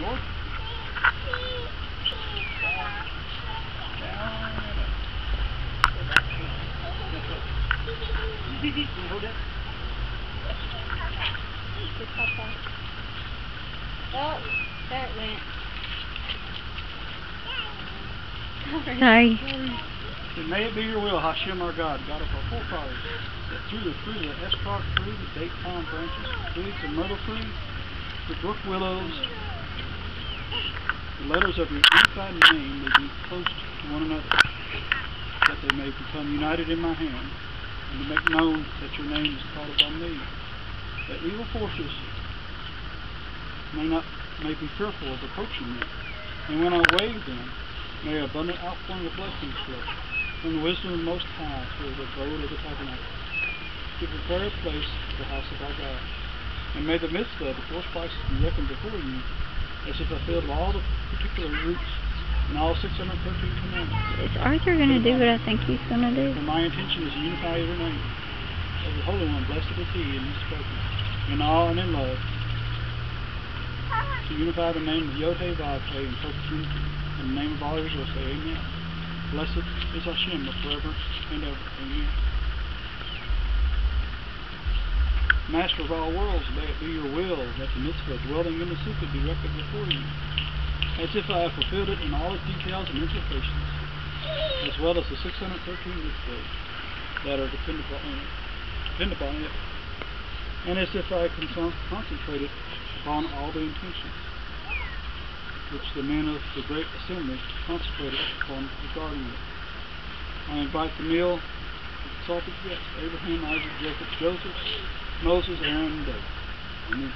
North. Down and up. Hold it. Oh, there it went. Sorry. And may it be your will, Hashem our God, God of our forefathers, that through the fruit of the escroc tree, the date palm branches, the twigs of myrtle tree, the brook willows, the letters of your unified name may be close to one another, that they may become united in my hand, and to make known that your name is called upon me, that evil forces may be fearful of approaching me, and when I wave them, may abundant outpouring of blessings flow from the wisdom of the Most High through the abode of the tabernacle, to prepare a place for the house of our God. And may the midst of the four spices be reckoned before you, as if fulfilled of all the particular roots and all 613 commandments. Is Arthur going to do what I think he's going to do? For my intention is to unify your name. As the Holy One, blessed is He in His presence, in awe and in love, to unify the name of Yod-Heh-Vav-Heh in perfect unity. In the name of all Israel, say Amen. Blessed is Hashem forever and ever. Amen. Master of all worlds, may it be your will that the mitzvah dwelling in the secret be reckoned before you, as if I have fulfilled it in all its details and implications, as well as the 613 mitzvahs that are depend upon it, and as if I concentrated upon all the intentions which the men of the great assembly concentrated upon regarding it. I invite the meal of exalted guests, Abraham, Isaac, Jacob, Joseph, Moses, Aaron, and David. Amen.